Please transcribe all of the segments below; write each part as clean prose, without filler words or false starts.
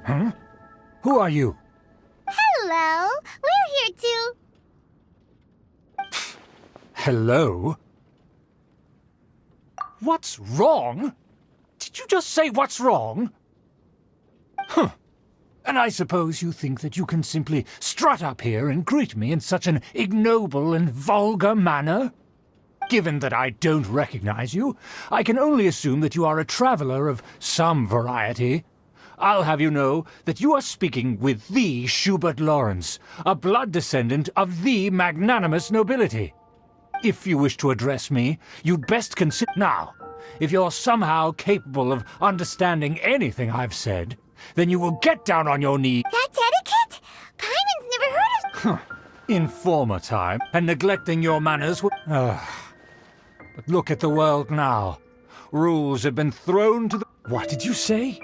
Huh? Who are you? Hello! We're here to... Hello? What's wrong? Did you just say what's wrong? Huh. And I suppose you think that you can simply strut up here and greet me in such an ignoble and vulgar manner? Given that I don't recognize you, I can only assume that you are a traveler of some variety. I'll have you know that you are speaking with the Schubert Lawrence, a blood descendant of the magnanimous nobility. If you wish to address me, you'd best consider... Now, if you're somehow capable of understanding anything I've said, then you will get down on your knees... That's etiquette? Paimon's never heard of... In former time, and neglecting your manners would... But look at the world now. Rules have been thrown to the... What did you say?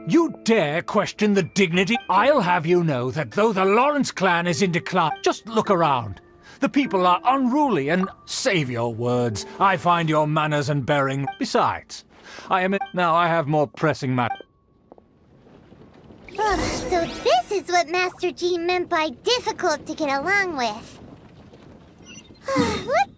You dare question the dignity? I'll have you know that though the Lawrence clan is in decline, just look around. The people are unruly and, save your words, I find your manners and bearing... Besides, now I have more pressing matters. Oh, so this is what Master Jean meant by difficult to get along with. What?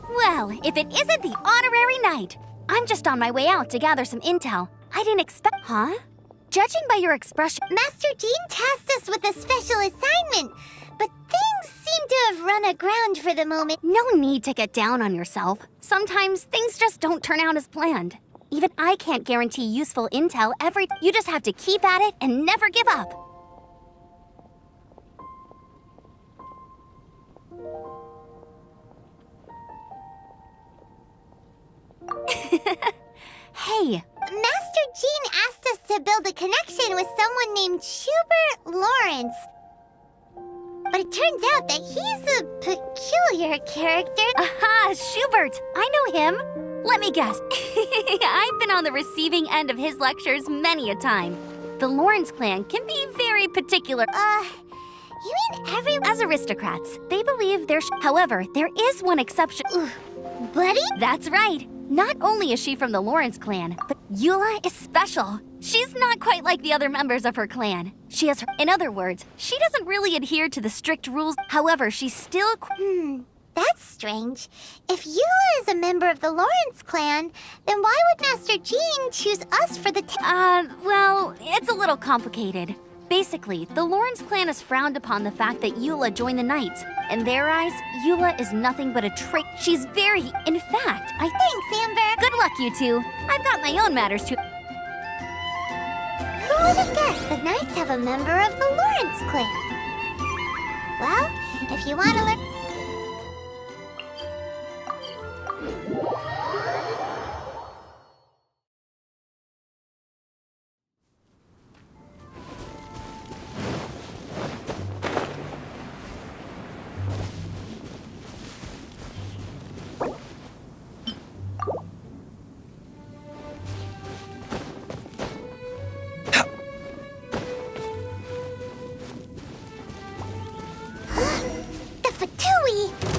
Well, if it isn't the honorary knight! I'm just on my way out to gather some intel. I didn't expect... Huh? Judging by your expression... Master Jean tasked us with a special assignment, but things seem to have run aground for the moment. No need to get down on yourself. Sometimes things just don't turn out as planned. Even I can't guarantee useful intel every... You just have to keep at it and never give up. Hey! Master Jean asked us to build a connection with someone named Schubert Lawrence. But it turns out that he's a peculiar character. Aha! Schubert! I know him! Let me guess. I've been on the receiving end of his lectures many a time. The Lawrence clan can be very particular. You mean everyone... As aristocrats, they believe there's... However, there is one exception. Buddy? That's right. Not only is she from the Lawrence clan, but Eula is special. She's not quite like the other members of her clan. She has her... In other words, she doesn't really adhere to the strict rules. However, she's still... That's strange. If Eula is a member of the Lawrence clan, then why would Master Jean choose us for the... Well, it's a little complicated. Basically, the Lawrence clan has frowned upon the fact that Eula joined the Knights. In their eyes, Eula is nothing but a trick. She's very... In fact, Thanks, Amber. Good luck, you two. I've got my own matters to... Who would have guessed the Knights have a member of the Lawrence clan? Well, if you want to learn...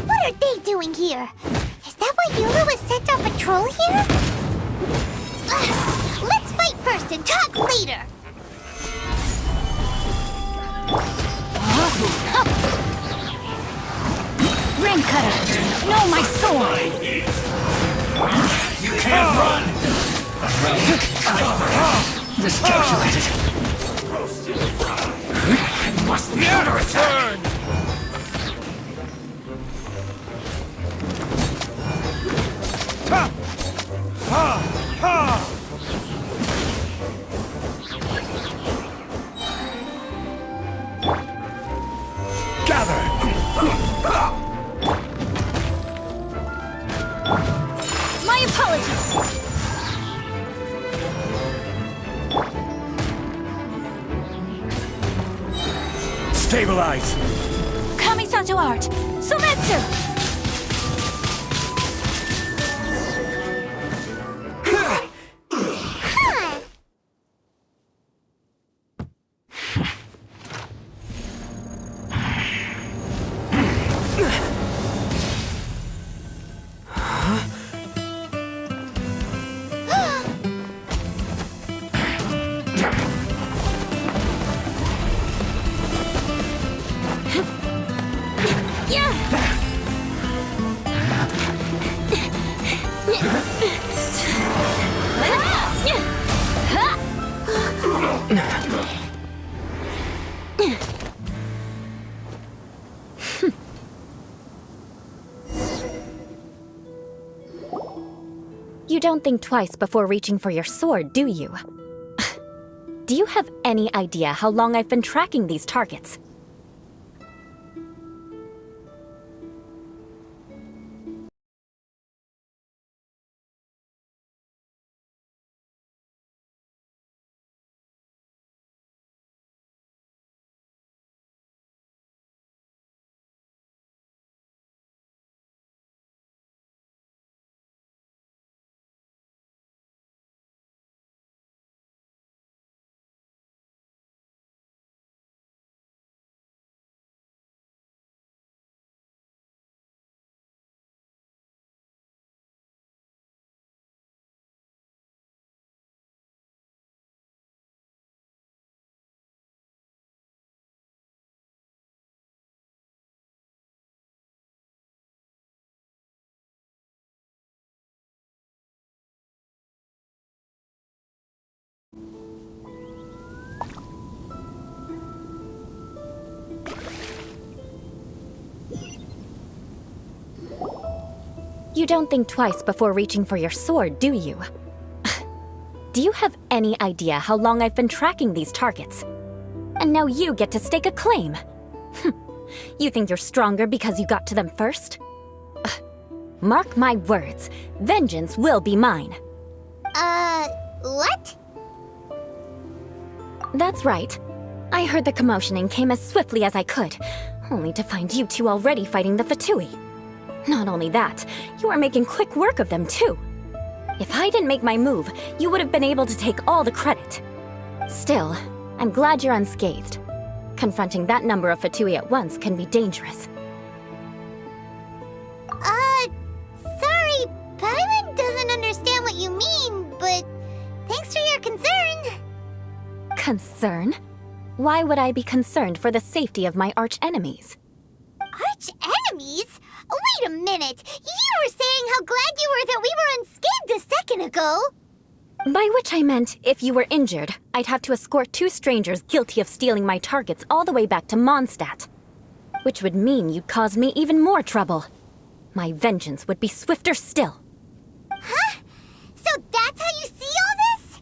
What are they doing here? Is that why Eula was sent on patrol here? Let's fight first and talk later! Ring cutter! No, my sword! You can't run! Miscalculated. I must counterattack! Ha! Ha! Ha! Gather! My apologies! Stabilize! Kamisato art! Sometsu! You don't think twice before reaching for your sword, do you? Do you have any idea how long I've been tracking these targets? You don't think twice before reaching for your sword, do you? Do you have any idea how long I've been tracking these targets? And now you get to stake a claim. You think you're stronger because you got to them first? Mark my words, vengeance will be mine. What? That's right. I heard the commotion and came as swiftly as I could, only to find you two already fighting the Fatui. Not only that, you are making quick work of them too. If I didn't make my move, you would have been able to take all the credit. Still, I'm glad you're unscathed. Confronting that number of Fatui at once can be dangerous. Sorry, Paimon doesn't understand what you mean, but thanks for your concern. Concern? Why would I be concerned for the safety of my arch-enemies? Arch-enemies? Wait a minute! You were saying how glad you were that we were unscathed a second ago! By which I meant, if you were injured, I'd have to escort 2 strangers guilty of stealing my targets all the way back to Mondstadt. Which would mean you'd cause me even more trouble. My vengeance would be swifter still. Huh? So that's how you see all this?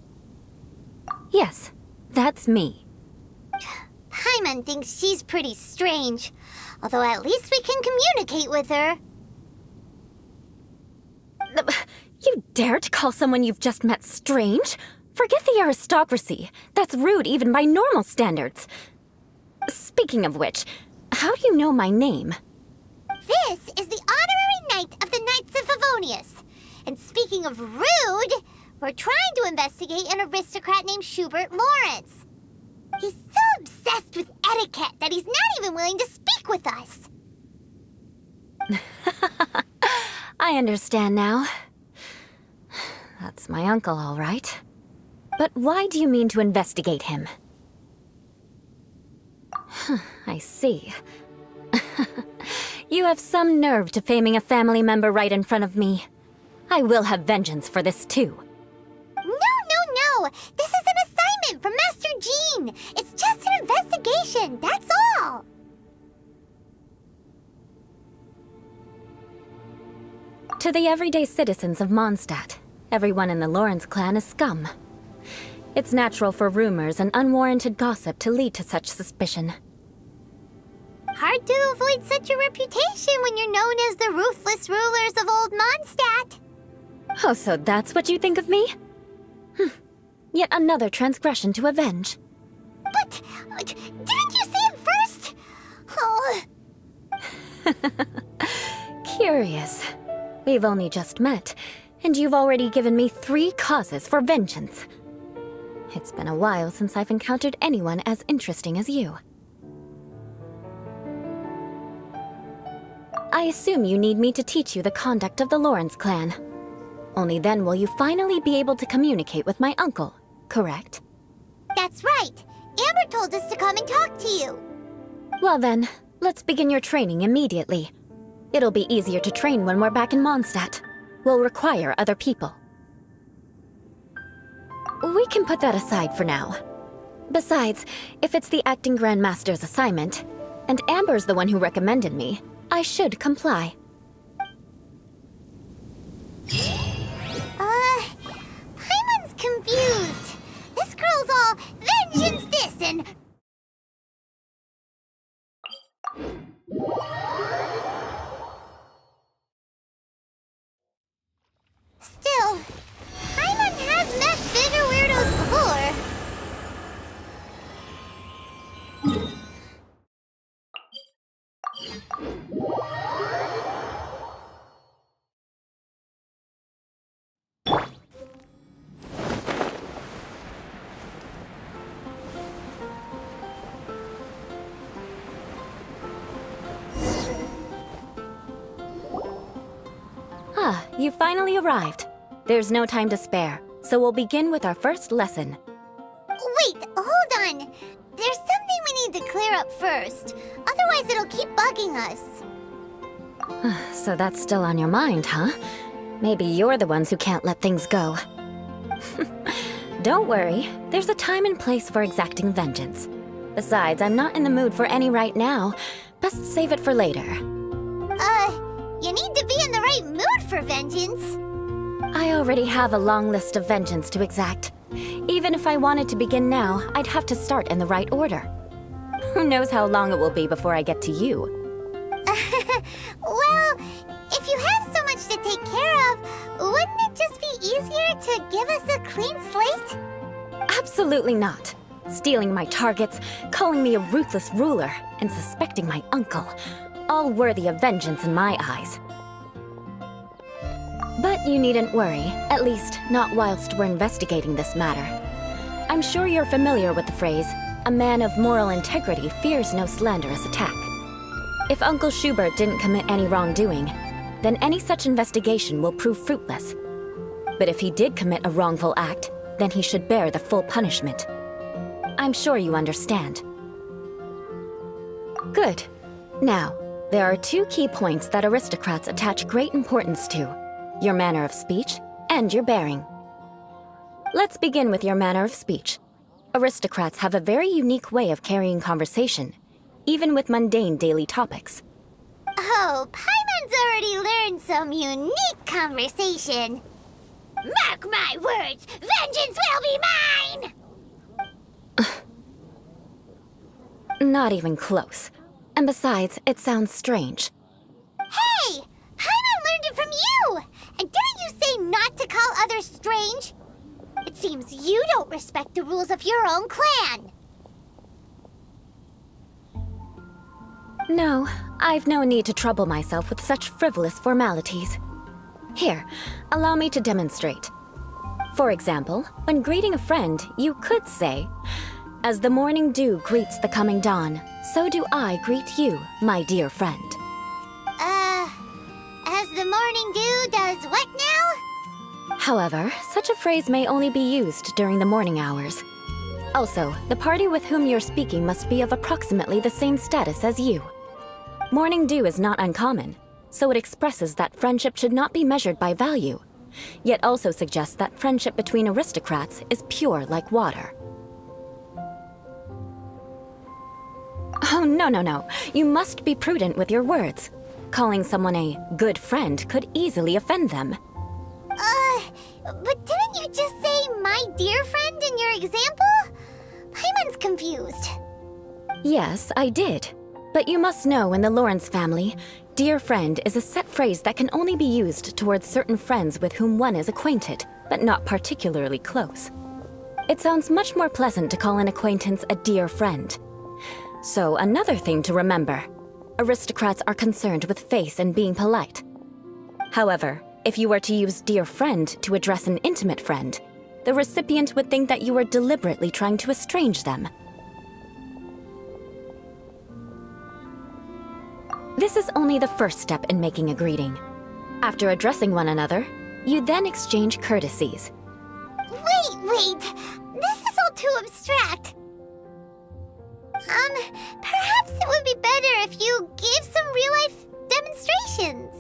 Yes, that's me. Paimon thinks she's pretty strange. Although at least we can communicate with her. You dare to call someone you've just met strange? Forget the aristocracy. That's rude even by normal standards. Speaking of which, how do you know my name? This is the honorary knight of the Knights of Favonius. And speaking of rude, we're trying to investigate an aristocrat named Schubert Lawrence. He's so obsessed with etiquette that he's not even willing to speak with us. I understand now. That's my uncle, all right. But why do you mean to investigate him? I see. You have some nerve to faming a family member right in front of me. I will have vengeance for this too. No! This is an assignment from Master Jean! It's just an investigation, that's all! To the everyday citizens of Mondstadt, everyone in the Lawrence clan is scum. It's natural for rumors and unwarranted gossip to lead to such suspicion. Hard to avoid such a reputation when you're known as the ruthless rulers of Old Mondstadt. Oh, so that's what you think of me? Yet another transgression to avenge. But, didn't you say it first? Oh. Curious. We've only just met, and you've already given me 3 causes for vengeance. It's been a while since I've encountered anyone as interesting as you. I assume you need me to teach you the conduct of the Lawrence clan. Only then will you finally be able to communicate with my uncle, correct? That's right. Amber told us to come and talk to you. Well then, let's begin your training immediately. It'll be easier to train when we're back in Mondstadt. We'll require other people. We can put that aside for now. Besides, if it's the acting Grandmaster's assignment, and Amber's the one who recommended me, I should comply. Paimon's confused. This girl's all vengeance this and... Still, Paimon has met bigger weirdos before. You finally arrived. There's no time to spare, so we'll begin with our first lesson. Wait, hold on. There's something we need to clear up first. Otherwise it'll keep bugging us. So that's still on your mind, huh? Maybe you're the ones who can't let things go. Don't worry, there's a time and place for exacting vengeance. Besides, I'm not in the mood for any right now. Best save it for later. You need to be in the right mood for vengeance. I already have a long list of vengeance to exact. Even if I wanted to begin now, I'd have to start in the right order. Who knows how long it will be before I get to you? Well, if you have so much to take care of, wouldn't it just be easier to give us a clean slate? Absolutely not. Stealing my targets, calling me a ruthless ruler, and suspecting my uncle. All worthy of vengeance in my eyes. But you needn't worry, at least not whilst we're investigating this matter. I'm sure you're familiar with the phrase, a man of moral integrity fears no slanderous attack. If Uncle Schubert didn't commit any wrongdoing, then any such investigation will prove fruitless. But if he did commit a wrongful act, then he should bear the full punishment. I'm sure you understand. Good. Now, there are 2 key points that aristocrats attach great importance to: your manner of speech and your bearing. Let's begin with your manner of speech. Aristocrats have a very unique way of carrying conversation, even with mundane daily topics. Oh, Paimon's already learned some unique conversation. Mark my words, vengeance will be mine! Not even close. And besides, it sounds strange. Hey! Paimon learned it from you! And didn't you say not to call others strange? It seems you don't respect the rules of your own clan. No, I've no need to trouble myself with such frivolous formalities. Here, allow me to demonstrate. For example, when greeting a friend, you could say, "As the morning dew greets the coming dawn, so do I greet you, my dear friend." As the morning dew does what now? However, such a phrase may only be used during the morning hours. Also, the party with whom you're speaking must be of approximately the same status as you. Morning dew is not uncommon, so it expresses that friendship should not be measured by value, yet also suggests that friendship between aristocrats is pure like water. Oh, no. You must be prudent with your words. Calling someone a good friend could easily offend them. But didn't you just say my dear friend in your example? Paimon's confused. Yes, I did. But you must know in the Lawrence family, dear friend is a set phrase that can only be used towards certain friends with whom one is acquainted, but not particularly close. It sounds much more pleasant to call an acquaintance a dear friend. So another thing to remember, aristocrats are concerned with face and being polite. However, if you were to use dear friend to address an intimate friend, the recipient would think that you were deliberately trying to estrange them. This is only the first step in making a greeting. After addressing one another, you then exchange courtesies. Wait! This is all too abstract. Perhaps it would be better if you gave some real-life demonstrations.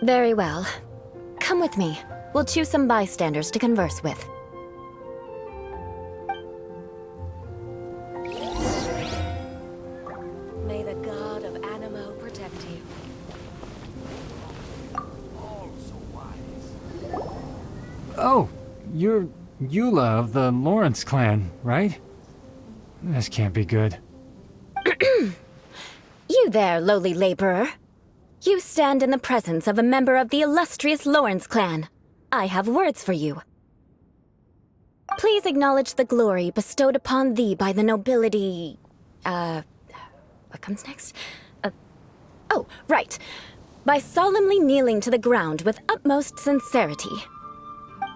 Very well. Come with me. We'll choose some bystanders to converse with. May the god of Animo protect you. Oh, you're Eula of the Lawrence clan, right? This can't be good. You there, lowly laborer. You stand in the presence of a member of the illustrious Lawrence clan. I have words for you. Please acknowledge the glory bestowed upon thee by the nobility... What comes next? Oh, right. By solemnly kneeling to the ground with utmost sincerity.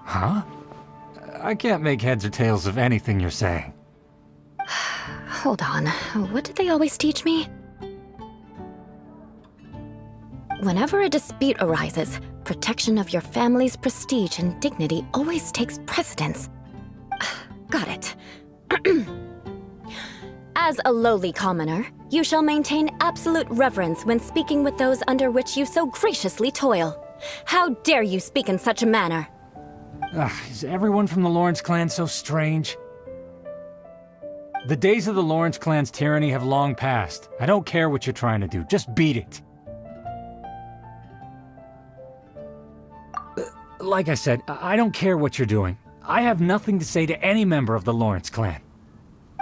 Huh? I can't make heads or tails of anything you're saying. Hold on. What did they always teach me? Whenever a dispute arises, protection of your family's prestige and dignity always takes precedence. Got it. As a lowly commoner, you shall maintain absolute reverence when speaking with those under which you so graciously toil. How dare you speak in such a manner? Is everyone from the Lawrence clan so strange? The days of the Lawrence clan's tyranny have long passed. I don't care what you're trying to do, just beat it. Like I said, I don't care what you're doing. I have nothing to say to any member of the Lawrence clan.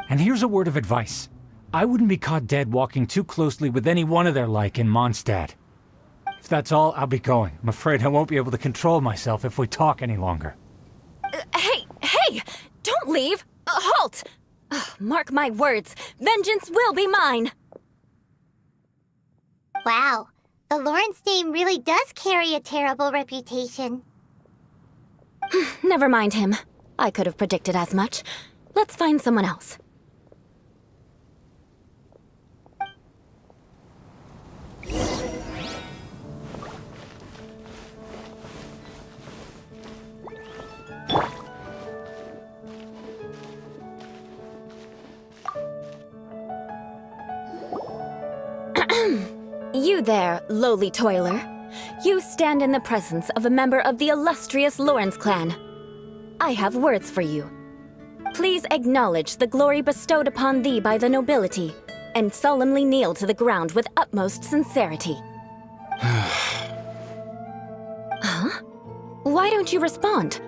And here's a word of advice. I wouldn't be caught dead walking too closely with any one of their like in Mondstadt. If that's all, I'll be going. I'm afraid I won't be able to control myself if we talk any longer. Hey! Don't leave! Halt! Mark my words, vengeance will be mine! Wow, the Lawrence name really does carry a terrible reputation. Never mind him. I could have predicted as much. Let's find someone else. You there, lowly toiler. You stand in the presence of a member of the illustrious Lawrence clan. I have words for you. Please acknowledge the glory bestowed upon thee by the nobility, and solemnly kneel to the ground with utmost sincerity. Huh? Why don't you respond?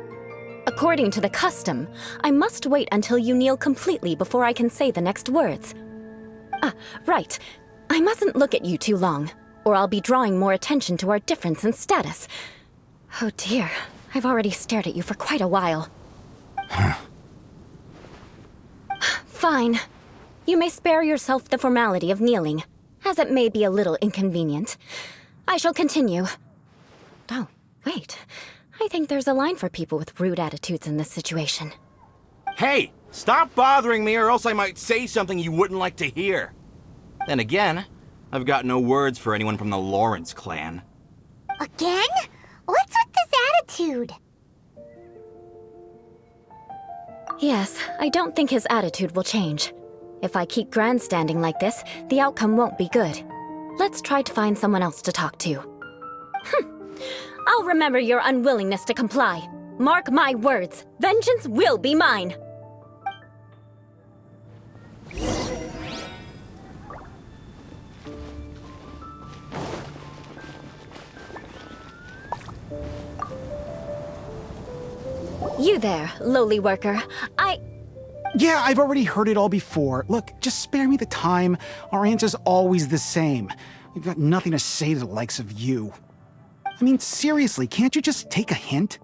According to the custom, I must wait until you kneel completely before I can say the next words. Right. I mustn't look at you too long, or I'll be drawing more attention to our difference in status. Oh dear, I've already stared at you for quite a while. Fine. You may spare yourself the formality of kneeling, as it may be a little inconvenient. I shall continue. Oh, wait. I think there's a line for people with rude attitudes in this situation. Hey! Stop bothering me or else I might say something you wouldn't like to hear. Then again, I've got no words for anyone from the Lawrence clan. Again? What's with this attitude? Yes, I don't think his attitude will change. If I keep grandstanding like this, the outcome won't be good. Let's try to find someone else to talk to. I'll remember your unwillingness to comply. Mark my words, vengeance will be mine! You there, lowly worker. Yeah, I've already heard it all before. Look, just spare me the time. Our answer's always the same. We've got nothing to say to the likes of you. I mean, seriously, can't you just take a hint?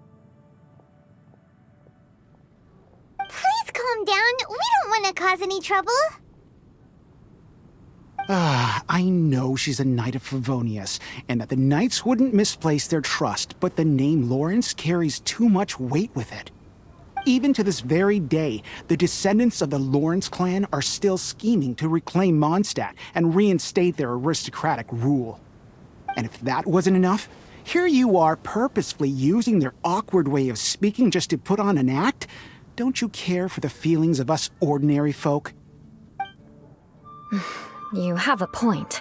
Please calm down. We don't want to cause any trouble. I know she's a Knight of Favonius, and that the Knights wouldn't misplace their trust, but the name Lawrence carries too much weight with it. Even to this very day, the descendants of the Lawrence clan are still scheming to reclaim Mondstadt and reinstate their aristocratic rule. And if that wasn't enough, here you are purposefully using their awkward way of speaking just to put on an act? Don't you care for the feelings of us ordinary folk? You have a point.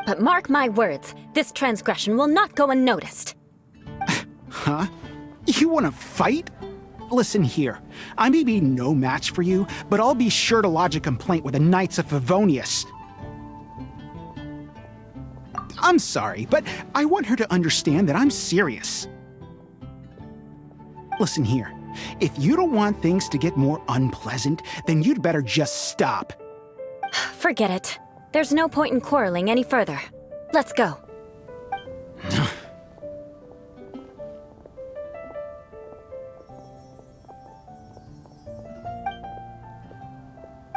But mark my words, this transgression will not go unnoticed. Huh? You want to fight? Listen here, I may be no match for you, but I'll be sure to lodge a complaint with the Knights of Favonius. I'm sorry, but I want her to understand that I'm serious. Listen here, if you don't want things to get more unpleasant, then you'd better just stop. Forget it. There's no point in quarreling any further. Let's go.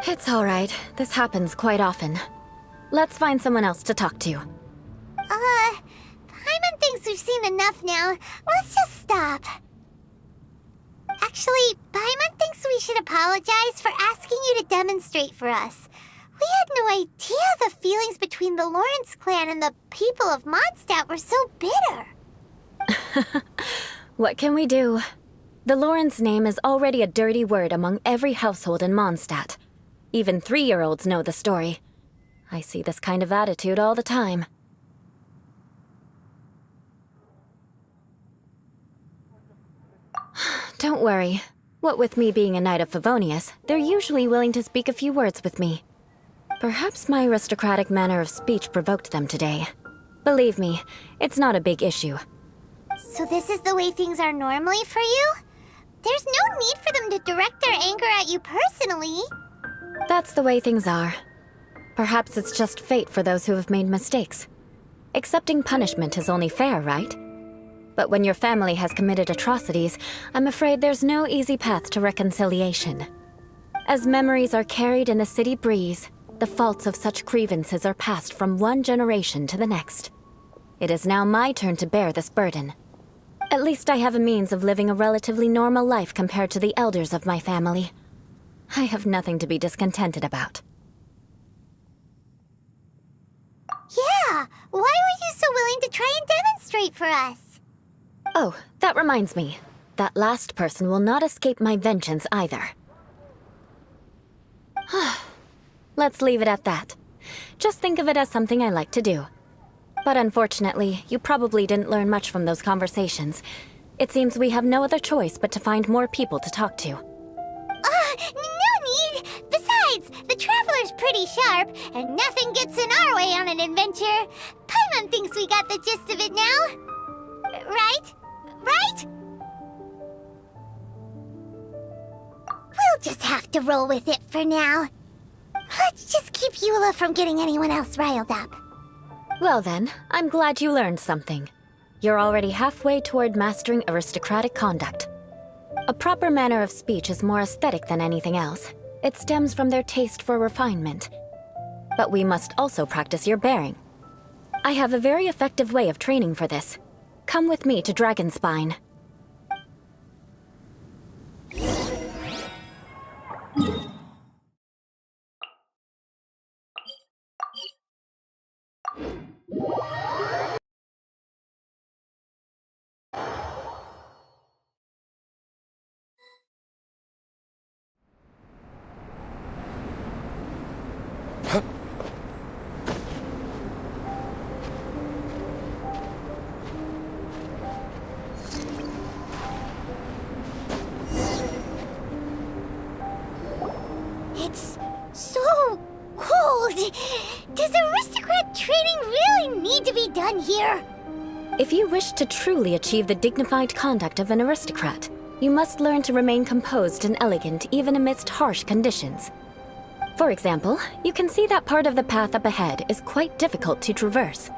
It's all right. This happens quite often. Let's find someone else to talk to. Paimon thinks we've seen enough now. Let's just stop. Actually, Paimon thinks we should apologize for asking you to demonstrate for us. We had no idea the feelings between the Lawrence clan and the people of Mondstadt were so bitter. What can we do? The Lawrence name is already a dirty word among every household in Mondstadt. Even 3-year-olds know the story. I see this kind of attitude all the time. Don't worry. What with me being a Knight of Favonius, they're usually willing to speak a few words with me. Perhaps my aristocratic manner of speech provoked them today. Believe me, it's not a big issue. So this is the way things are normally for you? There's no need for them to direct their anger at you personally. That's the way things are. Perhaps it's just fate for those who have made mistakes. Accepting punishment is only fair, right? But when your family has committed atrocities, I'm afraid there's no easy path to reconciliation. As memories are carried in the city breeze, the faults of such grievances are passed from one generation to the next. It is now my turn to bear this burden. At least I have a means of living a relatively normal life compared to the elders of my family. I have nothing to be discontented about. Yeah, why were you so willing to try and demonstrate for us? Oh, that reminds me. That last person will not escape my vengeance either. Let's leave it at that. Just think of it as something I like to do. But unfortunately, you probably didn't learn much from those conversations. It seems we have no other choice but to find more people to talk to. No need! Besides, the Traveler's pretty sharp, and nothing gets in our way on an adventure. Paimon thinks we got the gist of it now. Right? Right? We'll just have to roll with it for now. Let's just keep Eula from getting anyone else riled up. Well then, I'm glad you learned something. You're already halfway toward mastering aristocratic conduct. A proper manner of speech is more aesthetic than anything else. It stems from their taste for refinement. But we must also practice your bearing. I have a very effective way of training for this. Come with me to Dragonspine. done here? If you wish to truly achieve the dignified conduct of an aristocrat, you must learn to remain composed and elegant even amidst harsh conditions. For example, you can see that part of the path up ahead is quite difficult to traverse.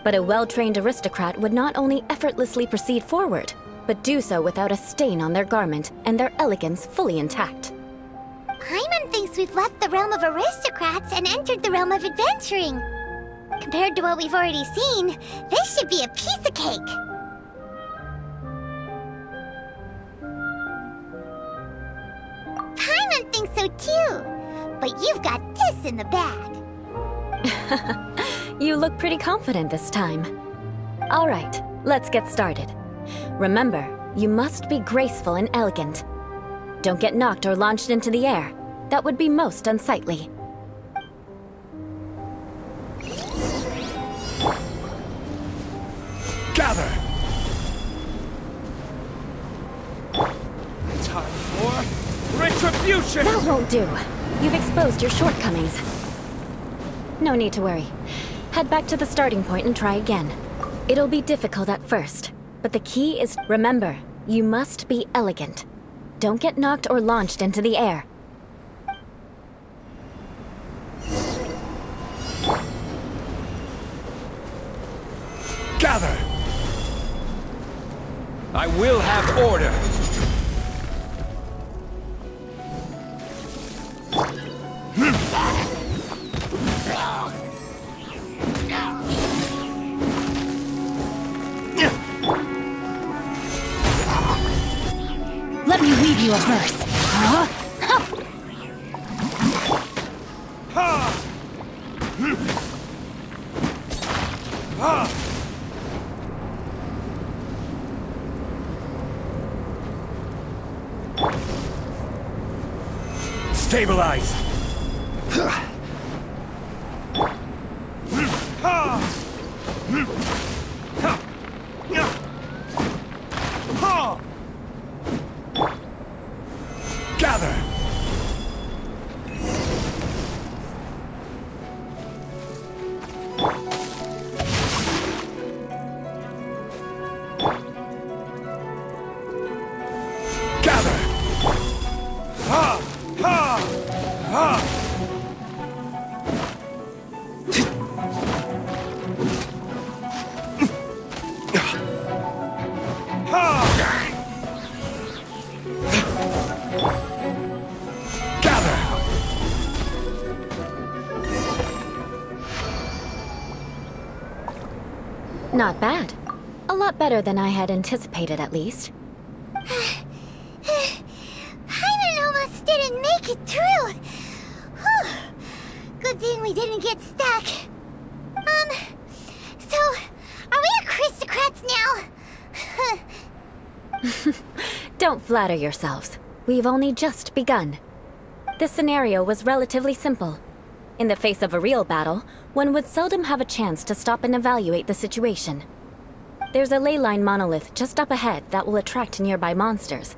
But a well-trained aristocrat would not only effortlessly proceed forward, but do so without a stain on their garment and their elegance fully intact. Paimon thinks we've left the realm of aristocrats and entered the realm of adventuring. Compared to what we've already seen, this should be a piece of cake. Paimon thinks so too, but you've got this in the bag. You look pretty confident this time. All right, let's get started. Remember, you must be graceful and elegant. Don't get knocked or launched into the air. That would be most unsightly. Gather! Time for retribution! That won't do. You've exposed your shortcomings. No need to worry. Head back to the starting point and try again. It'll be difficult at first, but the key is, remember, you must be elegant. Don't get knocked or launched into the air. Gather! I will have order! Let me weave you a verse. Huh? Stabilize! Gather! Gather! Ha! Ha! Ha! Not bad. A lot better than I had anticipated, at least. Paimon almost didn't make it through. Whew. Good thing we didn't get stuck. So, are we aristocrats now? Don't flatter yourselves. We've only just begun. This scenario was relatively simple. In the face of a real battle, one would seldom have a chance to stop and evaluate the situation. There's a ley line monolith just up ahead that will attract nearby monsters.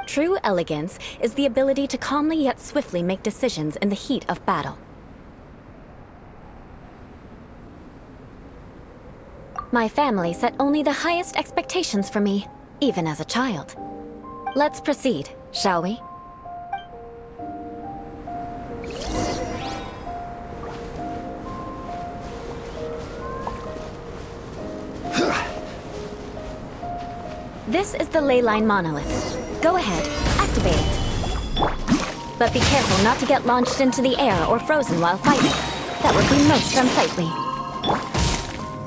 True elegance is the ability to calmly yet swiftly make decisions in the heat of battle. My family set only the highest expectations for me, even as a child. Let's proceed, shall we? This is the ley line monolith. Go ahead, activate it. But be careful not to get launched into the air or frozen while fighting. That would be most unsightly.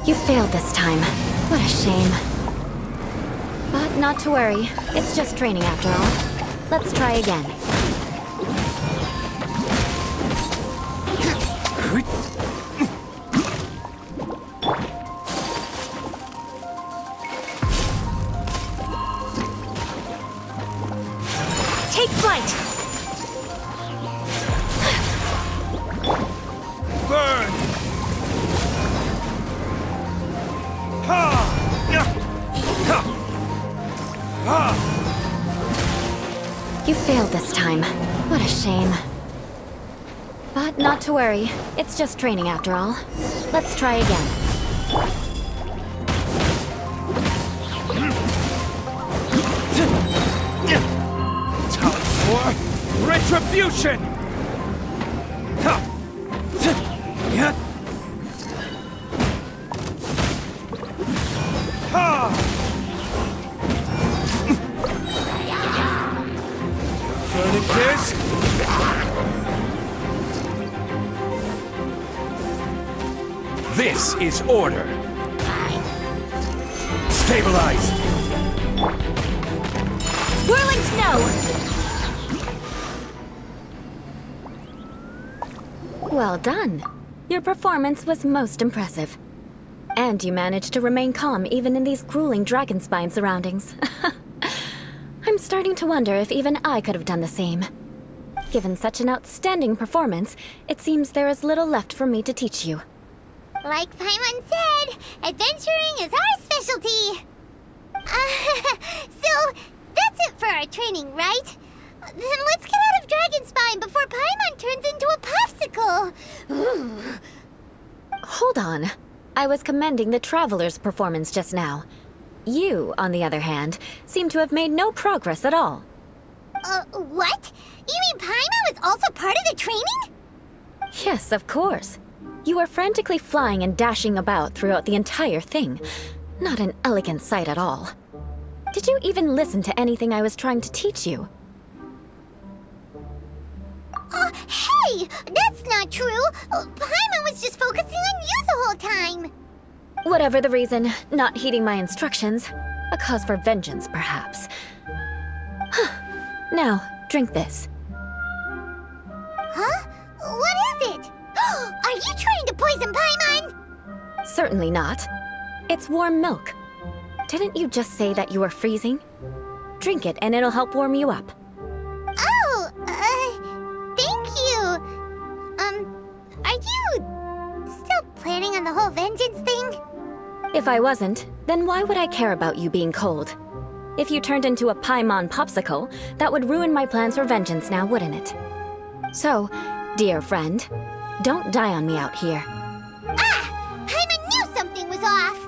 You failed this time. What a shame. But not to worry. It's just training after all. Let's try again. Take flight! Burn! Ha! Ha! Ha! You failed this time. What a shame. But not to worry. It's just training after all. Let's try again. Time for retribution! Furnaces! This is order. Stabilize! Whirling snow! Well done. Your performance was most impressive. And you managed to remain calm even in these grueling dragonspine surroundings. I'm starting to wonder if even I could have done the same. Given such an outstanding performance, it seems there is little left for me to teach you. Like Paimon said, adventuring is our specialty. So, that's it for our training, right? Then let's get out of Dragonspine before Paimon turns into a popsicle. Hold on. I was commending the Traveler's performance just now. You, on the other hand, seem to have made no progress at all. What? You mean Paimon was also part of the training? Yes, of course. You were frantically flying and dashing about throughout the entire thing. Not an elegant sight at all. Did you even listen to anything I was trying to teach you? Hey! That's not true! Paimon was just focusing on you the whole time! Whatever the reason, not heeding my instructions. A cause for vengeance, perhaps. Now, drink this. Huh? What is it? Are you trying to poison Paimon? Certainly not. It's warm milk. Didn't you just say that you were freezing? Drink it and it'll help warm you up. Oh, thank you. Are you still planning on the whole vengeance thing? If I wasn't, then why would I care about you being cold? If you turned into a Paimon popsicle, that would ruin my plans for vengeance now, wouldn't it? So, dear friend, don't die on me out here. Ah! Paimon knew something was off!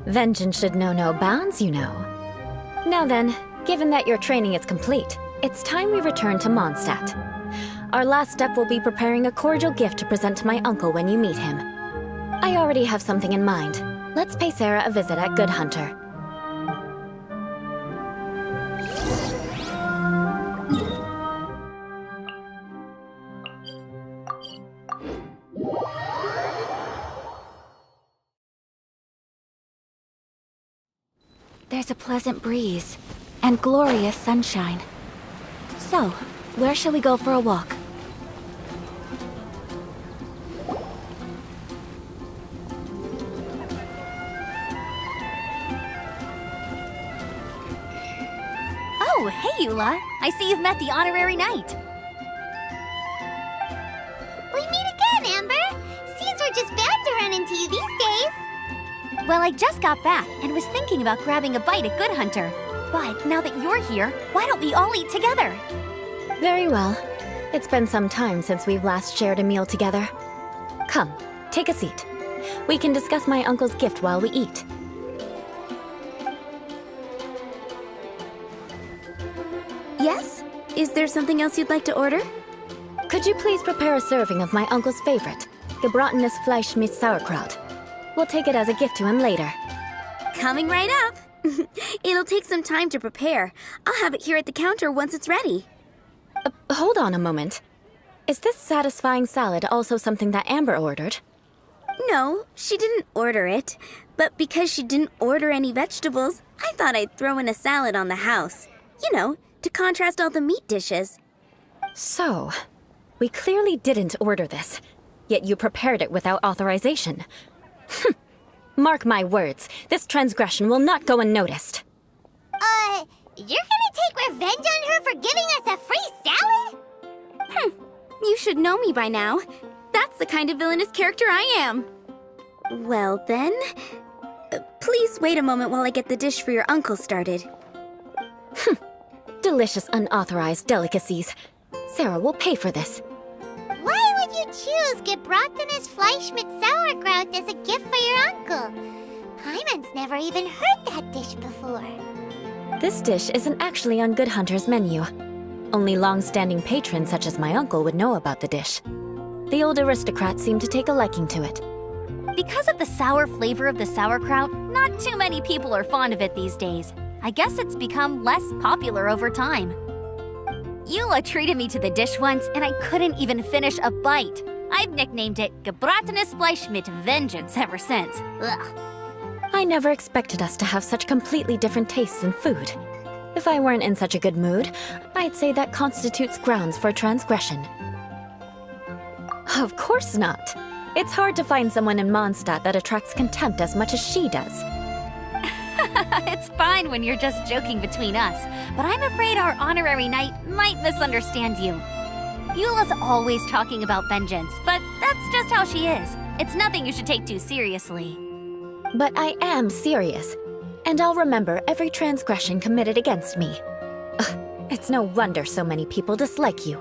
Vengeance should know no bounds, you know. Now then, given that your training is complete, it's time we return to Mondstadt. Our last step will be preparing a cordial gift to present to my uncle when you meet him. I already have something in mind. Let's pay Sarah a visit at Good Hunter. There's a pleasant breeze and glorious sunshine. So, where shall we go for a walk? Oh, hey, Eula. I see you've met the honorary knight. We meet again, Amber! Seems we're just bound to run into you these days. Well, I just got back and was thinking about grabbing a bite at Good Hunter. But now that you're here, why don't we all eat together? Very well. It's been some time since we've last shared a meal together. Come, take a seat. We can discuss my uncle's gift while we eat. Yes? Is there something else you'd like to order? Could you please prepare a serving of my uncle's favorite, gebrattenes Fleisch mit Sauerkraut? We'll take it as a gift to him later. Coming right up. It'll take some time to prepare. I'll have it here at the counter once it's ready. Hold on a moment. Is this satisfying salad also something that Amber ordered? No, she didn't order it. But because she didn't order any vegetables, I thought I'd throw in a salad on the house. You know, to contrast all the meat dishes. So, we clearly didn't order this, yet you prepared it without authorization. Mark my words, this transgression will not go unnoticed. You're gonna take revenge on her for giving us a free salad? You should know me by now. That's the kind of villainous character I am. Well then, please wait a moment while I get the dish for your uncle started. Delicious unauthorized delicacies. Sarah will pay for this. Why would you choose gebratenes Fleisch mit Sauerkraut as a gift for your uncle. Paimon's never even heard that dish before. This dish isn't actually on Good Hunter's menu. Only long-standing patrons such as my uncle would know about the dish. The old aristocrats seem to take a liking to it. Because of the sour flavor of the sauerkraut, not too many people are fond of it these days. I guess it's become less popular over time. Eula treated me to the dish once, and I couldn't even finish a bite. I've nicknamed it gebratenes Fleisch mit Vengeance ever since. Ugh. I never expected us to have such completely different tastes in food. If I weren't in such a good mood, I'd say that constitutes grounds for transgression. Of course not. It's hard to find someone in Mondstadt that attracts contempt as much as she does. It's fine when you're just joking between us, but I'm afraid our honorary knight might misunderstand you. Eula's always talking about vengeance, but that's just how she is. It's nothing you should take too seriously. But I am serious, and I'll remember every transgression committed against me. Ugh, it's no wonder so many people dislike you.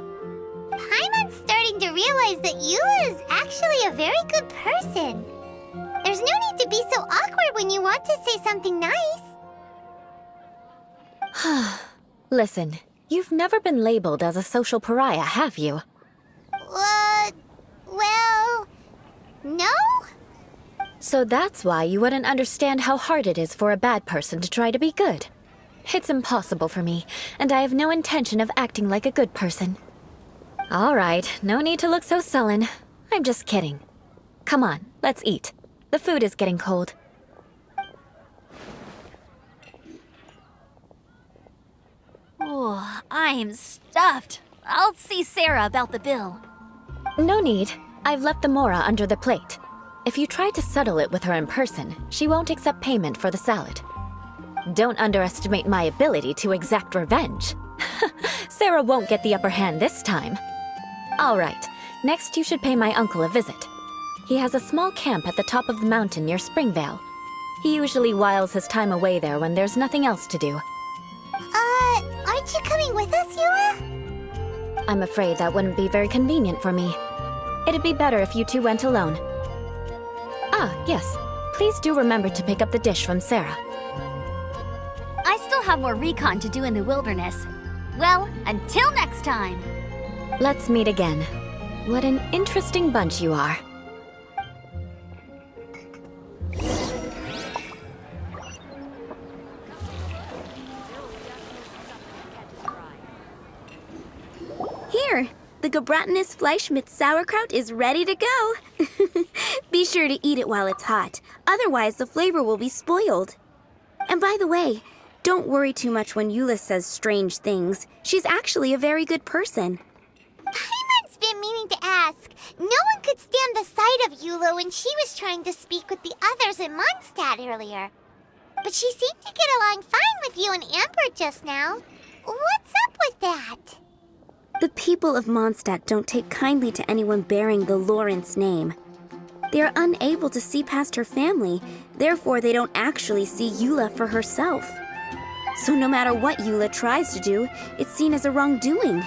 Paimon's starting to realize that Eula is actually a very good person. There's no need to be so awkward when you want to say something nice. Listen, you've never been labeled as a social pariah, have you? Well, no? So that's why you wouldn't understand how hard it is for a bad person to try to be good. It's impossible for me, and I have no intention of acting like a good person. All right, no need to look so sullen. I'm just kidding. Come on, let's eat. The food is getting cold. Oh, I'm stuffed. I'll see Sarah about the bill. No need. I've left the mora under the plate. If you try to settle it with her in person, she won't accept payment for the salad. Don't underestimate my ability to exact revenge. Sarah won't get the upper hand this time. All right, next you should pay my uncle a visit. He has a small camp at the top of the mountain near Springvale. He usually whiles his time away there when there's nothing else to do. Aren't you coming with us, Eula? I'm afraid that wouldn't be very convenient for me. It'd be better if you two went alone. Ah, yes. Please do remember to pick up the dish from Sarah. I still have more recon to do in the wilderness. Well, until next time. Let's meet again. What an interesting bunch you are. Here, the gebratenes Fleisch mit Sauerkraut is ready to go. Be sure to eat it while it's hot, otherwise the flavor will be spoiled. And by the way, don't worry too much when Eula says strange things. She's actually a very good person. Paimon's been meaning to ask. No one could stand the sight of Eula when she was trying to speak with the others in Mondstadt earlier. But she seemed to get along fine with you and Amber just now. What's up with that? The people of Mondstadt don't take kindly to anyone bearing the Lawrence name. They are unable to see past her family, therefore they don't actually see Eula for herself. So no matter what Eula tries to do, it's seen as a wrongdoing.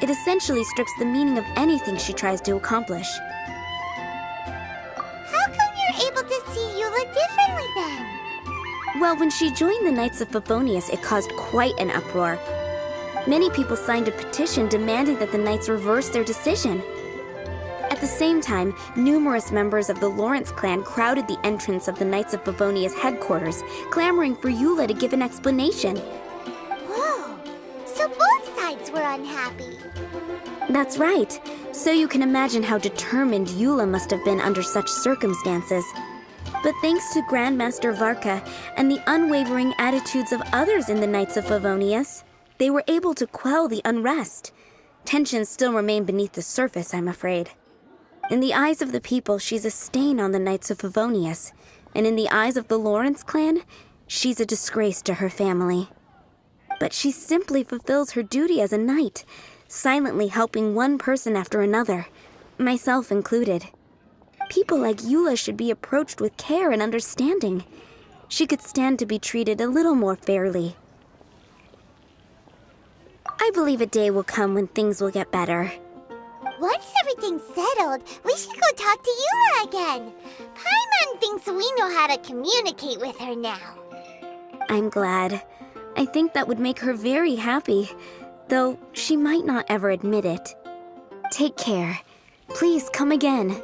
It essentially strips the meaning of anything she tries to accomplish. How come you're able to see Eula differently then? Well, when she joined the Knights of Favonius, it caused quite an uproar. Many people signed a petition demanding that the Knights reverse their decision. At the same time, numerous members of the Lawrence clan crowded the entrance of the Knights of Favonius headquarters, clamoring for Eula to give an explanation. Whoa, so both sides were unhappy. That's right. So you can imagine how determined Eula must have been under such circumstances. But thanks to Grandmaster Varka and the unwavering attitudes of others in the Knights of Favonius, they were able to quell the unrest. Tensions still remain beneath the surface, I'm afraid. In the eyes of the people, she's a stain on the Knights of Favonius, and in the eyes of the Lawrence clan, she's a disgrace to her family. But she simply fulfills her duty as a knight, silently helping one person after another, myself included. People like Eula should be approached with care and understanding. She could stand to be treated a little more fairly. I believe a day will come when things will get better. Once everything's settled, we should go talk to Eula again. Paimon thinks we know how to communicate with her now. I'm glad. I think that would make her very happy, though she might not ever admit it. Take care. Please come again.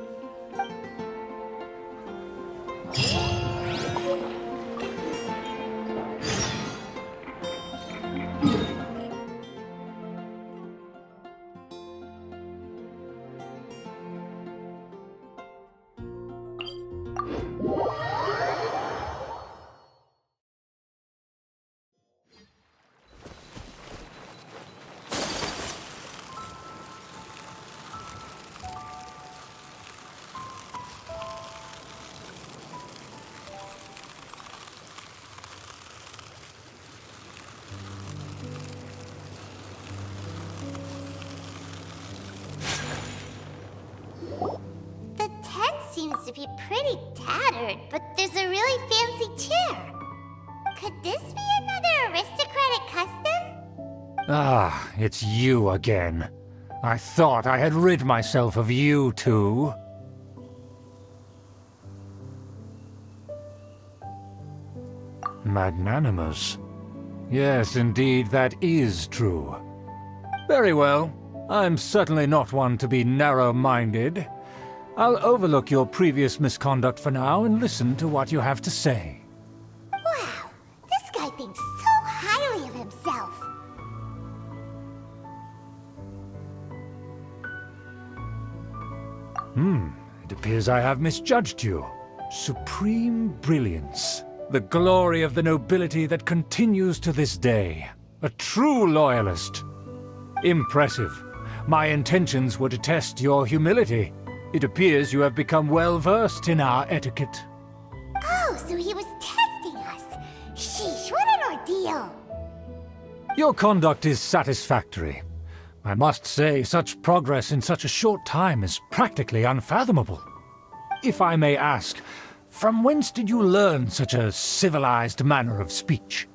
The tent seems to be pretty tattered, but there's a really fancy chair. Could this be another aristocratic custom? Ah, it's you again. I thought I had rid myself of you two. Magnanimous. Yes, indeed, that is true. Very well. I'm certainly not one to be narrow-minded. I'll overlook your previous misconduct for now and listen to what you have to say. Wow, this guy thinks so highly of himself. It appears I have misjudged you. Supreme brilliance. The glory of the nobility that continues to this day. A true loyalist. Impressive. My intentions were to test your humility. It appears you have become well-versed in our etiquette. Oh, so he was testing us. Sheesh, what an ordeal. Your conduct is satisfactory. I must say, such progress in such a short time is practically unfathomable. If I may ask, from whence did you learn such a civilized manner of speech?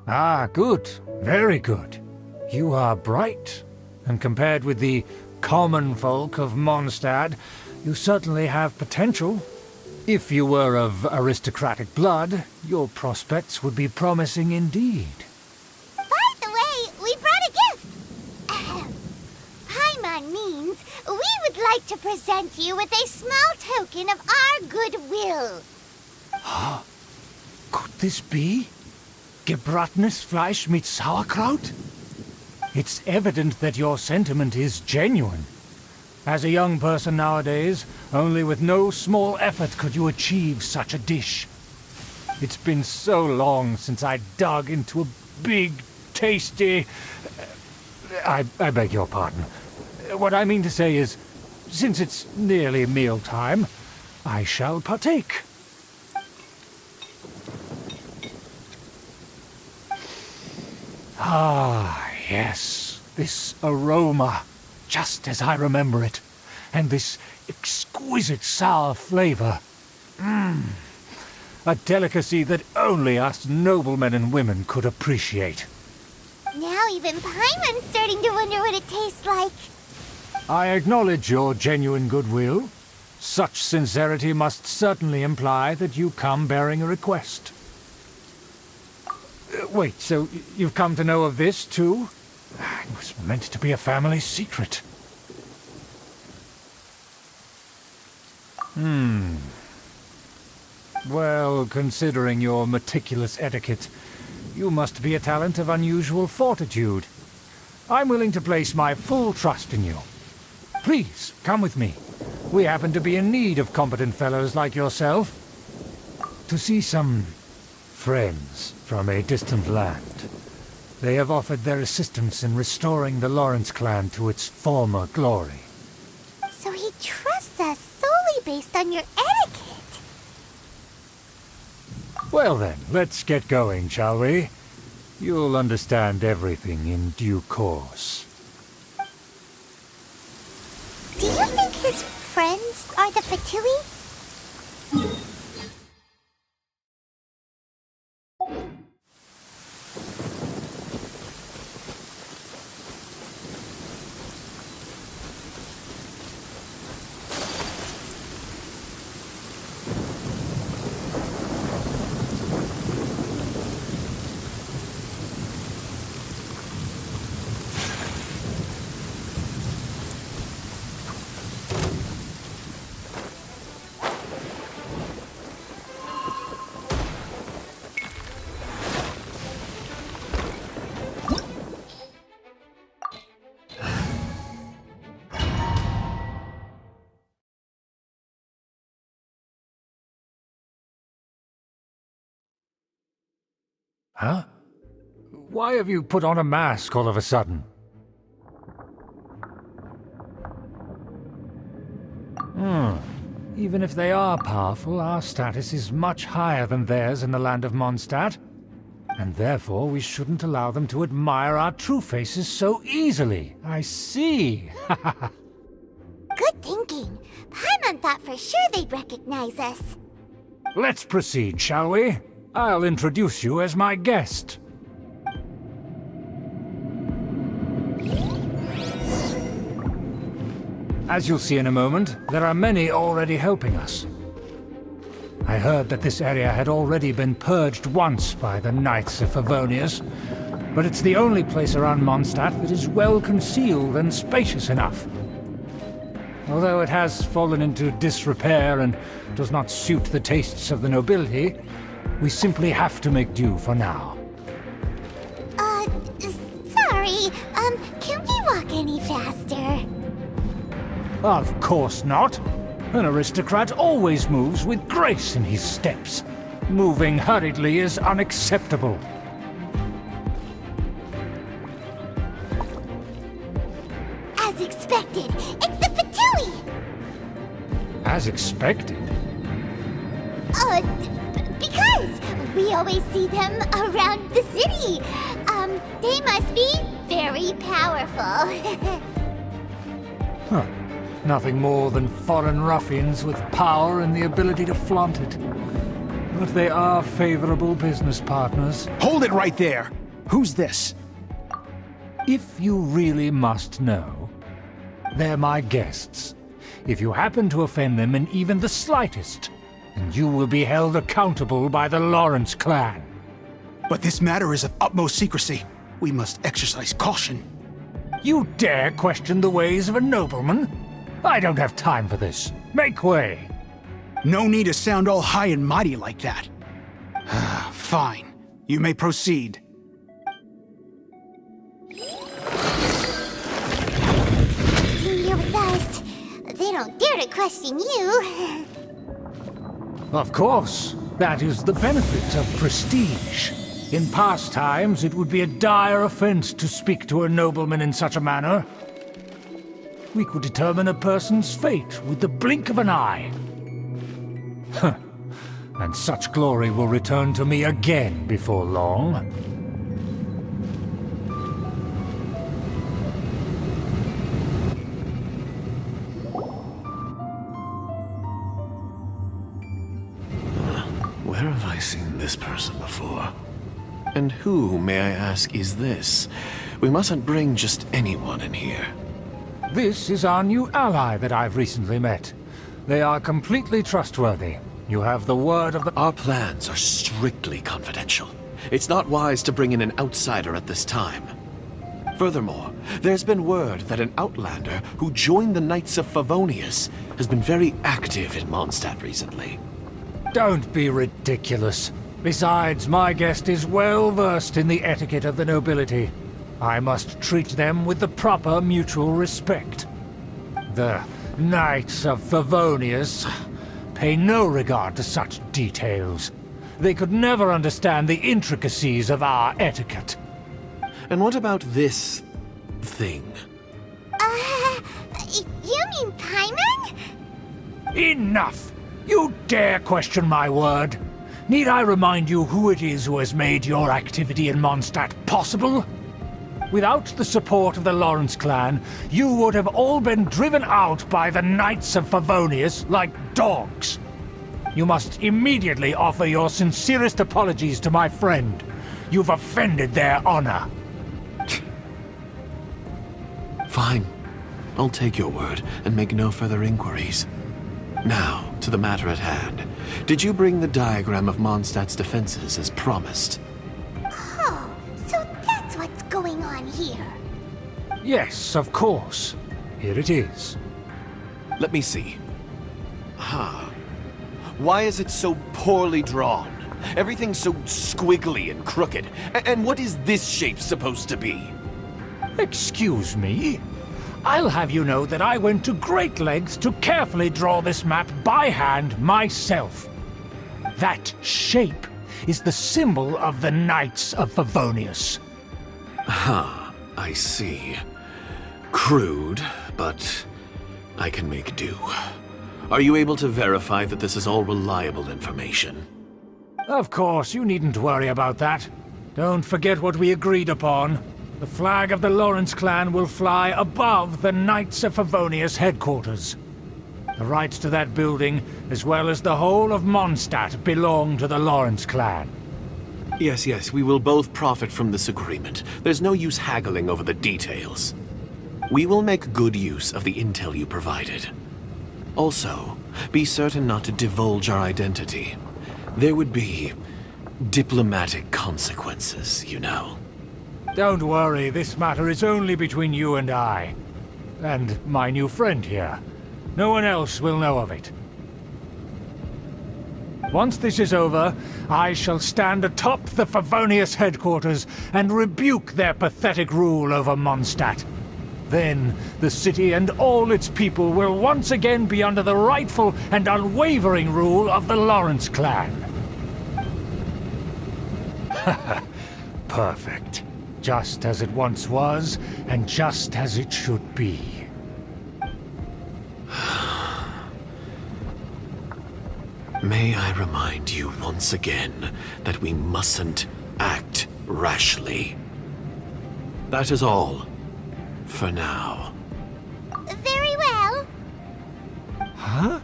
Ah, good. Very good. You are bright, and compared with the common folk of Mondstadt, you certainly have potential. If you were of aristocratic blood, your prospects would be promising indeed. By the way, we brought a gift. Ahem. Paimon means we would like to present you with a small token of our goodwill. Could this be? Gebratenes Fleisch mit Sauerkraut? It's evident that your sentiment is genuine. As a young person nowadays, only with no small effort could you achieve such a dish. It's been so long since I dug into a big, tasty... I beg your pardon. What I mean to say is, since it's nearly mealtime, I shall partake. Ah, yes, this aroma, just as I remember it, and this exquisite sour flavor. A delicacy that only us noblemen and women could appreciate. Now even Paimon's starting to wonder what it tastes like. I acknowledge your genuine goodwill. Such sincerity must certainly imply that you come bearing a request. Wait, so you've come to know of this, too? It was meant to be a family secret. Well, considering your meticulous etiquette, you must be a talent of unusual fortitude. I'm willing to place my full trust in you. Please, come with me. We happen to be in need of competent fellows like yourself. To see some friends from a distant land. They have offered their assistance in restoring the Lawrence clan to its former glory. So he trusts us solely based on your etiquette. Well then, let's get going, shall we? You'll understand everything in due course. Do you think his friends are the Fatui? Huh? Why have you put on a mask all of a sudden? Even if they are powerful, our status is much higher than theirs in the land of Mondstadt. And therefore we shouldn't allow them to admire our true faces so easily. I see. Good thinking. Paimon thought for sure they'd recognize us. Let's proceed, shall we? I'll introduce you as my guest. As you'll see in a moment, there are many already helping us. I heard that this area had already been purged once by the Knights of Favonius, but it's the only place around Mondstadt that is well concealed and spacious enough. Although it has fallen into disrepair and does not suit the tastes of the nobility, we simply have to make do for now. Sorry, can we walk any faster? Of course not. An aristocrat always moves with grace in his steps. Moving hurriedly is unacceptable. As expected, it's the Fatui! As expected. Because we always see them around the city. They must be very powerful. Huh. Nothing more than foreign ruffians with power and the ability to flaunt it. But they are favorable business partners. Hold it right there! Who's this? If you really must know, they're my guests. If you happen to offend them in even the slightest, then you will be held accountable by the Lawrence clan. But this matter is of utmost secrecy. We must exercise caution. You dare question the ways of a nobleman? I don't have time for this. Make way! No need to sound all high and mighty like that. Fine. You may proceed. You're here with us. They don't dare to question you. Of course. That is the benefit of prestige. In past times, it would be a dire offense to speak to a nobleman in such a manner. We could determine a person's fate with the blink of an eye. Huh. And such glory will return to me again before long. Where have I seen this person before? And who, may I ask, is this? We mustn't bring just anyone in here. This is our new ally that I've recently met. They are completely trustworthy. You have the word of the... Our plans are strictly confidential. It's not wise to bring in an outsider at this time. Furthermore, there's been word that an outlander who joined the Knights of Favonius has been very active in Mondstadt recently. Don't be ridiculous. Besides, my guest is well versed in the etiquette of the nobility. I must treat them with the proper mutual respect. The Knights of Favonius pay no regard to such details. They could never understand the intricacies of our etiquette. And what about this thing? You mean Paimon? Enough! You dare question my word? Need I remind you who it is who has made your activity in Mondstadt possible? Without the support of the Lawrence clan, you would have all been driven out by the Knights of Favonius like dogs. You must immediately offer your sincerest apologies to my friend. You've offended their honor. Fine. I'll take your word and make no further inquiries. Now, to the matter at hand. Did you bring the diagram of Mondstadt's defenses as promised? Oh, so that's what's going on here. Yes, of course. Here it is. Let me see. Why is it so poorly drawn? Everything's so squiggly and crooked. And what is this shape supposed to be? Excuse me? I'll have you know that I went to great lengths to carefully draw this map by hand myself. That shape is the symbol of the Knights of Favonius. I see. Crude, but I can make do. Are you able to verify that this is all reliable information? Of course, you needn't worry about that. Don't forget what we agreed upon. The flag of the Lawrence clan will fly above the Knights of Favonius headquarters. The rights to that building, as well as the whole of Mondstadt, belong to the Lawrence clan. Yes, we will both profit from this agreement. There's no use haggling over the details. We will make good use of the intel you provided. Also, be certain not to divulge our identity. There would be diplomatic consequences, you know. Don't worry, this matter is only between you and I. And my new friend here. No one else will know of it. Once this is over, I shall stand atop the Favonius headquarters and rebuke their pathetic rule over Mondstadt. Then, the city and all its people will once again be under the rightful and unwavering rule of the Lawrence clan. Perfect. Just as it once was, and just as it should be. May I remind you once again that we mustn't act rashly. That is all. For now. Very well. Huh?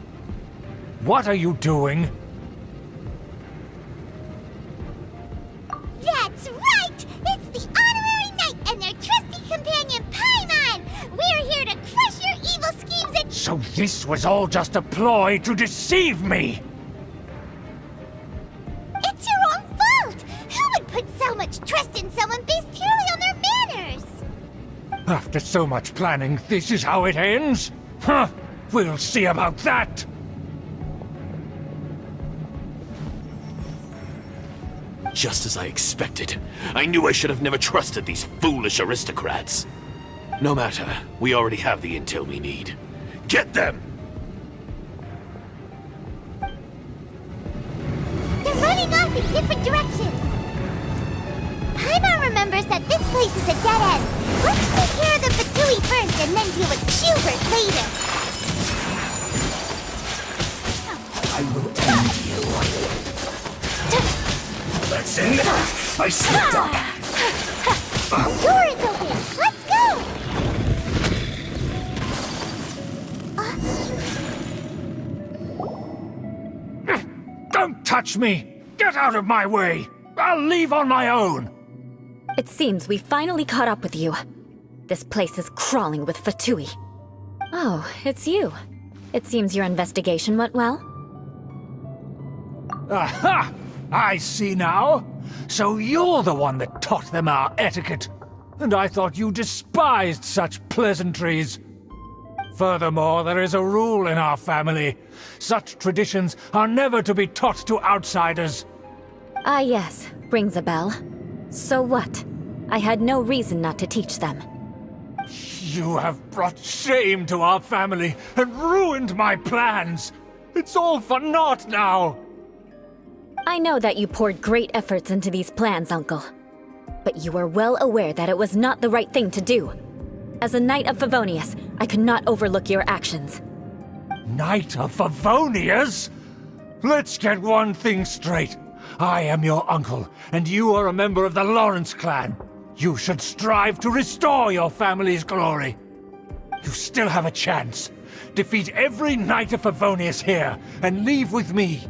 What are you doing? That's right! It's the Honorary Knight and their trusty companion, Paimon! We're here to crush your evil schemes and— So this was all just a ploy to deceive me! It's your own fault! Who would put so much trust in someone based purely on their manners? After so much planning, this is how it ends? Huh! We'll see about that! Just as I expected. I knew I should have never trusted these foolish aristocrats. No matter, we already have the intel we need. Get them! They're running off in different directions. Paimon remembers that this place is a dead end. Let's take care of the Fatui first and then deal with Schubert later. I will end you. That's in there. I slipped up. The door is open. Let's go. Don't touch me! Get out of my way! I'll leave on my own! It seems we finally caught up with you. This place is crawling with Fatui. Oh, it's you. It seems your investigation went well. Aha! I see now. So you're the one that taught them our etiquette. And I thought you despised such pleasantries. Furthermore, there is a rule in our family. Such traditions are never to be taught to outsiders. Ah yes, rings a bell. So what? I had no reason not to teach them. You have brought shame to our family and ruined my plans. It's all for naught now. I know that you poured great efforts into these plans, Uncle. But you were well aware that it was not the right thing to do. As a Knight of Favonius, I could not overlook your actions. Knight of Favonius? Let's get one thing straight. I am your uncle, and you are a member of the Lawrence clan. You should strive to restore your family's glory. You still have a chance. Defeat every Knight of Favonius here, and leave with me.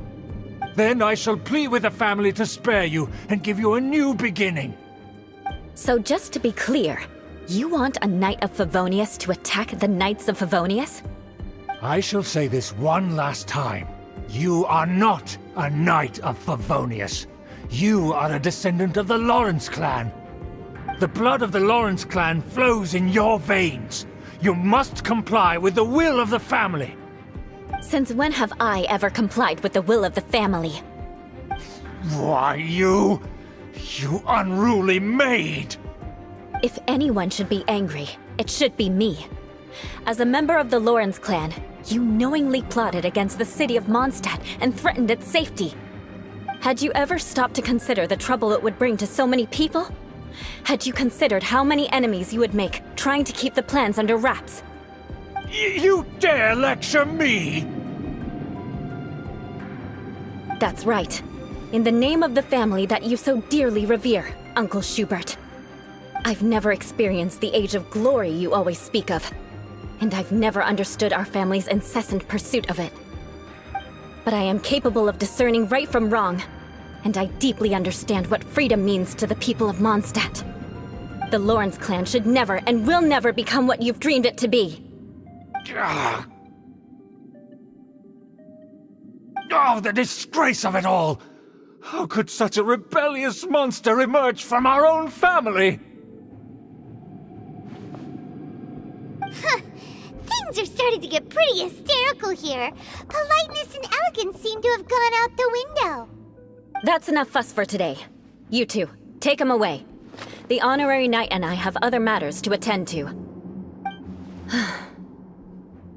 Then I shall plead with the family to spare you and give you a new beginning. So just to be clear, you want a Knight of Favonius to attack the Knights of Favonius? I shall say this one last time. You are not a Knight of Favonius. You are a descendant of the Lawrence clan. The blood of the Lawrence clan flows in your veins. You must comply with the will of the family. Since when have I ever complied with the will of the family? Why, you unruly maid! If anyone should be angry, it should be me. As a member of the Lawrence clan, you knowingly plotted against the city of Mondstadt and threatened its safety. Had you ever stopped to consider the trouble it would bring to so many people? Had you considered how many enemies you would make trying to keep the plans under wraps? You dare lecture me? That's right. In the name of the family that you so dearly revere, Uncle Schubert. I've never experienced the age of glory you always speak of. And I've never understood our family's incessant pursuit of it. But I am capable of discerning right from wrong, and I deeply understand what freedom means to the people of Mondstadt. The Lawrence clan should never and will never become what you've dreamed it to be. Ah. Oh, the disgrace of it all! How could such a rebellious monster emerge from our own family? Things are starting to get pretty hysterical here. Politeness and elegance seem to have gone out the window. That's enough fuss for today. You two, take him away. The honorary knight and I have other matters to attend to.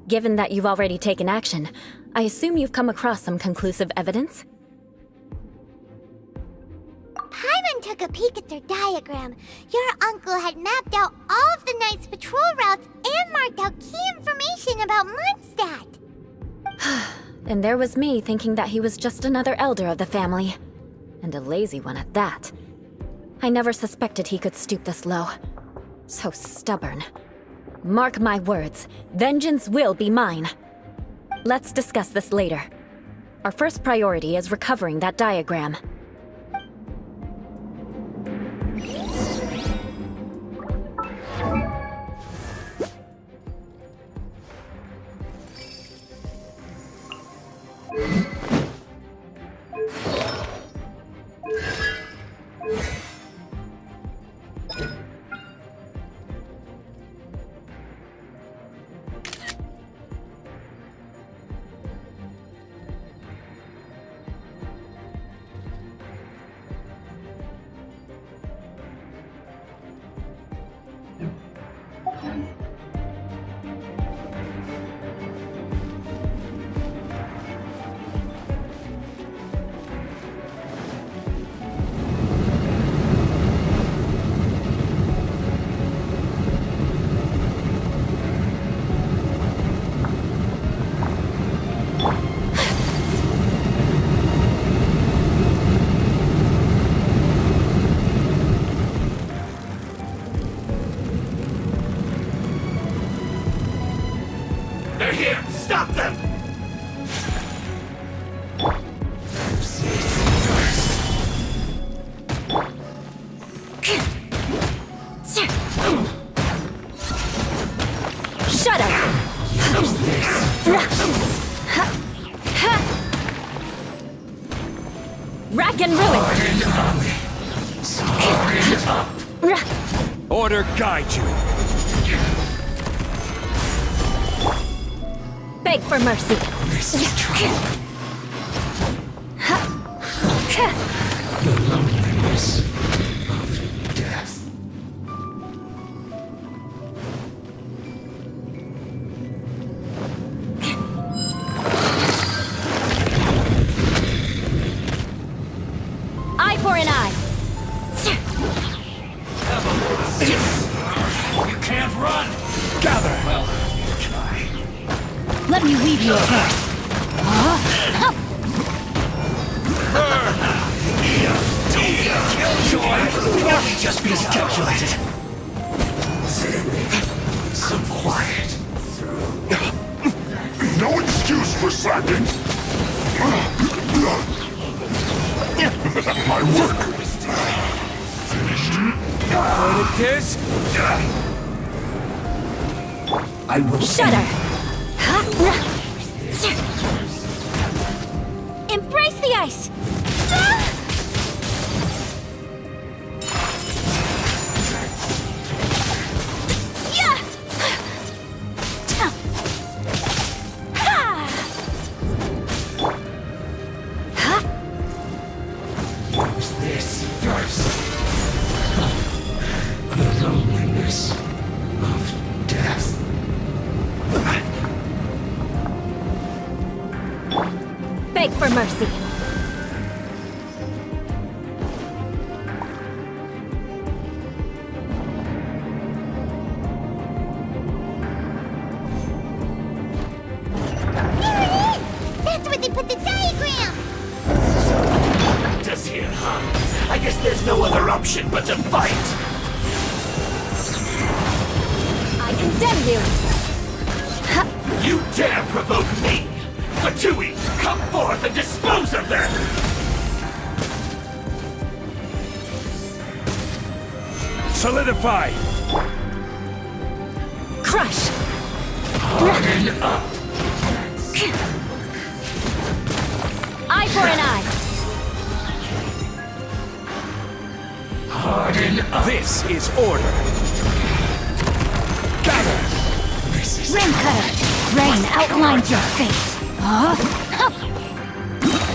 Given that you've already taken action, I assume you've come across some conclusive evidence? Paimon took a peek at their diagram. Your uncle had mapped out all of the Knight's patrol routes and marked out key information about Mondstadt. And there was me thinking that he was just another elder of the family. And a lazy one at that. I never suspected he could stoop this low. So stubborn. Mark my words, vengeance will be mine. Let's discuss this later. Our first priority is recovering that diagram. They're here! Stop them! Shut up! Rack and ruin! Order guide you! Beg for mercy. This is trouble. The loneliness of death. Eye for an eye. You can't run! Gather! Well, you try. Let me weave you a verse. Killjoy! Now he just feels calculated. Some quiet. No excuse for slacking. My work finished. What it is? I will Shudder. Embrace the ice. use this first. The loneliness of death. Beg for mercy. option but to fight! I condemn you! You dare provoke me! Fatui, come forth and dispose of them! Solidify! Crush! Harden up! Eye for an eye! Harden up! This is order! Gather! Rim Cutter, rain outlines your fate.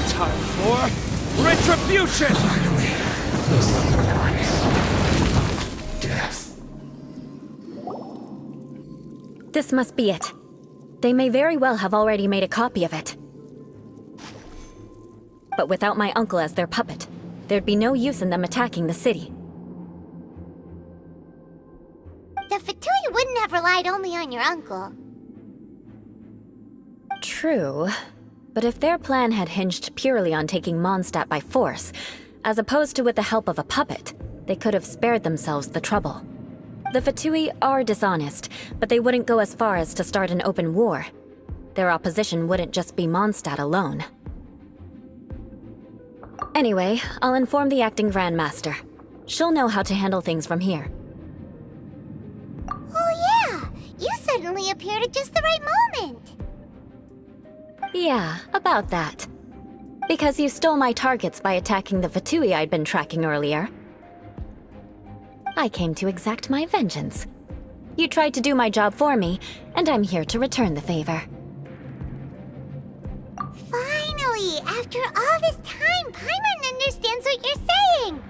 Time for retribution! Death. This must be it. They may very well have already made a copy of it. But without my uncle as their puppet, there'd be no use in them attacking the city. The Fatui wouldn't have relied only on your uncle. True. But if their plan had hinged purely on taking Mondstadt by force, as opposed to with the help of a puppet, they could have spared themselves the trouble. The Fatui are dishonest, but they wouldn't go as far as to start an open war. Their opposition wouldn't just be Mondstadt alone. Anyway, I'll inform the acting Grandmaster. She'll know how to handle things from here. Oh yeah! You suddenly appeared at just the right moment! Yeah, about that. Because you stole my targets by attacking the Fatui I'd been tracking earlier. I came to exact my vengeance. You tried to do my job for me, and I'm here to return the favor. Finally! After all this time, Paimon understands what you're saying!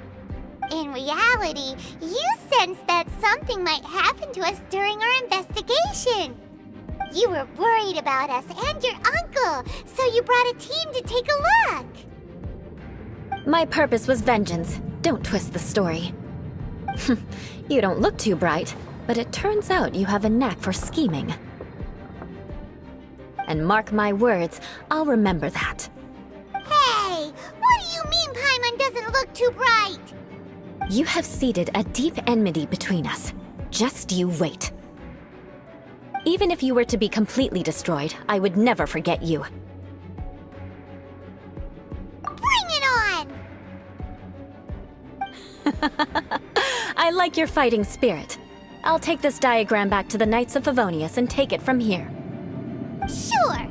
In reality, you sensed that something might happen to us during our investigation. You were worried about us and your uncle, so you brought a team to take a look. My purpose was vengeance. Don't twist the story. You don't look too bright, but it turns out you have a knack for scheming. And mark my words, I'll remember that. Hey! What do you mean Paimon doesn't look too bright? You have seeded a deep enmity between us. Just you wait. Even if you were to be completely destroyed, I would never forget you. Bring it on! I like your fighting spirit. I'll take this diagram back to the Knights of Favonius and take it from here. Sure.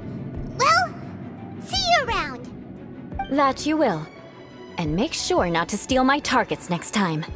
Well, see you around. That you will. And make sure not to steal my targets next time.